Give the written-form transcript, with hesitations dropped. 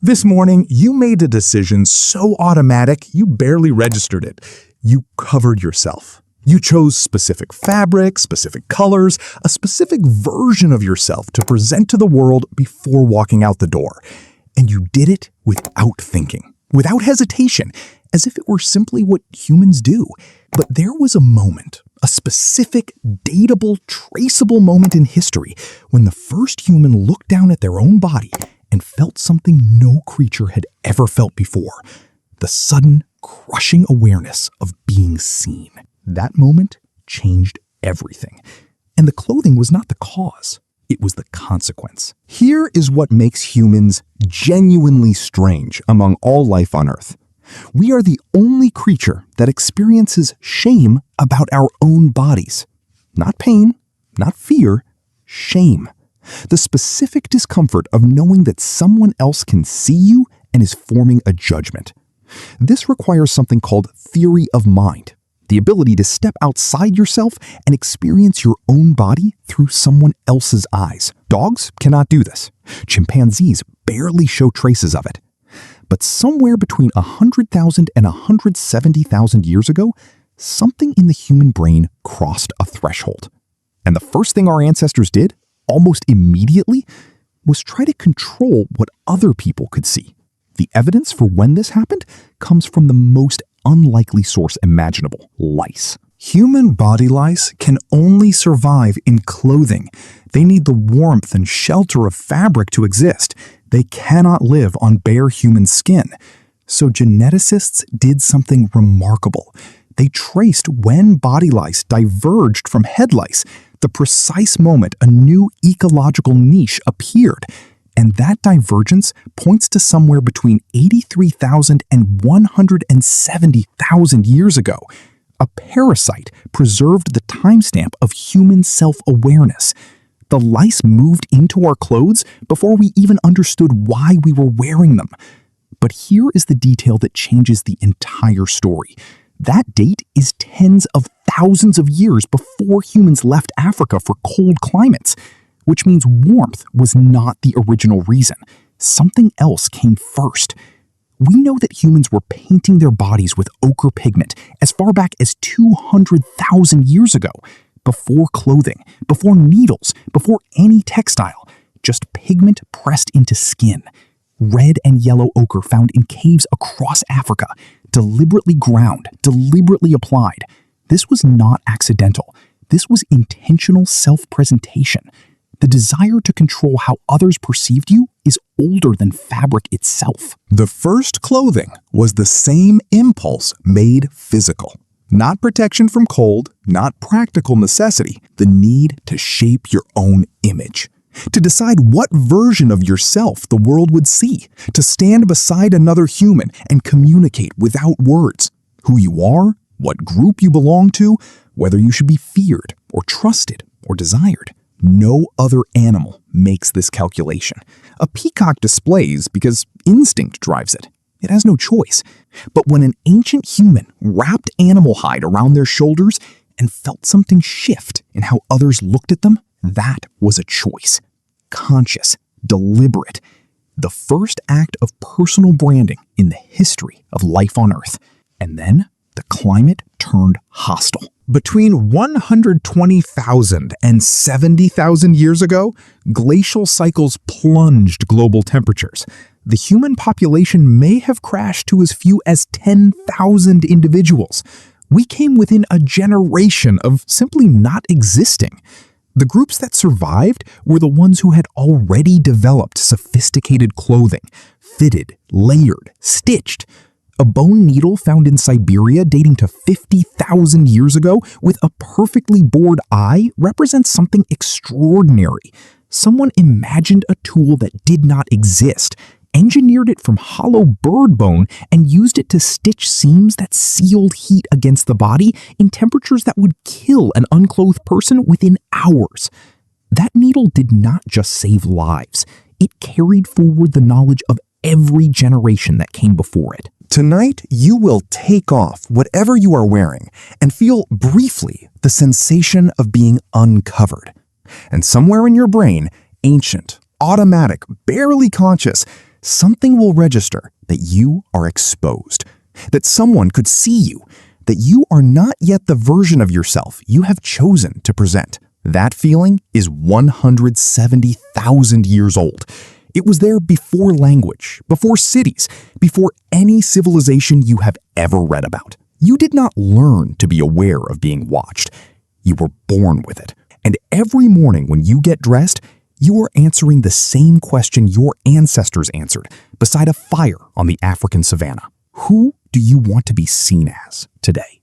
This morning, you made a decision so automatic you barely registered it. You covered yourself. You chose specific fabrics, specific colors, a specific version of yourself to present to the world before walking out the door. And you did it without thinking, without hesitation, as if it were simply what humans do. But there was a moment, a specific, datable, traceable moment in history when the first human looked down at their own body and felt something no creature had ever felt before: the sudden, crushing awareness of being seen. That moment changed everything. And the clothing was not the cause. It was the consequence. Here is what makes humans genuinely strange among all life on Earth. We are the only creature that experiences shame about our own bodies. Not pain, not fear, shame. The specific discomfort of knowing that someone else can see you and is forming a judgment. This requires something called theory of mind, the ability to step outside yourself and experience your own body through someone else's eyes. Dogs cannot do this. Chimpanzees barely show traces of it. But somewhere between 100,000 and 170,000 years ago, something in the human brain crossed a threshold. And the first thing our ancestors did, almost immediately, was try to control what other people could see. The evidence for when this happened comes from the most unlikely source imaginable: lice. Human body lice can only survive in clothing. They need the warmth and shelter of fabric to exist. They cannot live on bare human skin. So geneticists did something remarkable. They traced when body lice diverged from head lice, the precise moment a new ecological niche appeared. And that divergence points to somewhere between 83,000 and 170,000 years ago. A parasite preserved the timestamp of human self-awareness. The lice moved into our clothes before we even understood why we were wearing them. But here is the detail that changes the entire story. That date is tens of thousands of years before humans left Africa for cold climates, which means warmth was not the original reason. Something else came first. We know that humans were painting their bodies with ochre pigment as far back as 200,000 years ago, before clothing, before needles, before any textile, just pigment pressed into skin. Red and yellow ochre found in caves across Africa, deliberately ground, deliberately applied. This was not accidental. This was intentional self-presentation. The desire to control how others perceived you is older than fabric itself. The first clothing was the same impulse made physical. Not protection from cold, not practical necessity, the need to shape your own image. To decide what version of yourself the world would see. To stand beside another human and communicate without words. Who you are, what group you belong to, whether you should be feared or trusted or desired. No other animal makes this calculation. A peacock displays because instinct drives it. It has no choice. But when an ancient human wrapped animal hide around their shoulders and felt something shift in how others looked at them, that was a choice. Conscious, deliberate. The first act of personal branding in the history of life on Earth. And then the climate turned hostile. Between 120,000 and 70,000 years ago, glacial cycles plunged global temperatures. The human population may have crashed to as few as 10,000 individuals. We came within a generation of simply not existing. The groups that survived were the ones who had already developed sophisticated clothing, fitted, layered, stitched. A bone needle found in Siberia dating to 50,000 years ago with a perfectly bored eye represents something extraordinary. Someone imagined a tool that did not exist, engineered it from hollow bird bone, and used it to stitch seams that sealed heat against the body in temperatures that would kill an unclothed person within hours. That needle did not just save lives. It carried forward the knowledge of every generation that came before it. Tonight, you will take off whatever you are wearing and feel briefly the sensation of being uncovered. And somewhere in your brain, ancient, automatic, barely conscious, something will register that you are exposed, that someone could see you, that you are not yet the version of yourself you have chosen to present. That feeling is 170,000 years old. It was there before language, before cities, before any civilization you have ever read about. You did not learn to be aware of being watched. You were born with it. And every morning when you get dressed, you are answering the same question your ancestors answered beside a fire on the African savannah. Who do you want to be seen as today?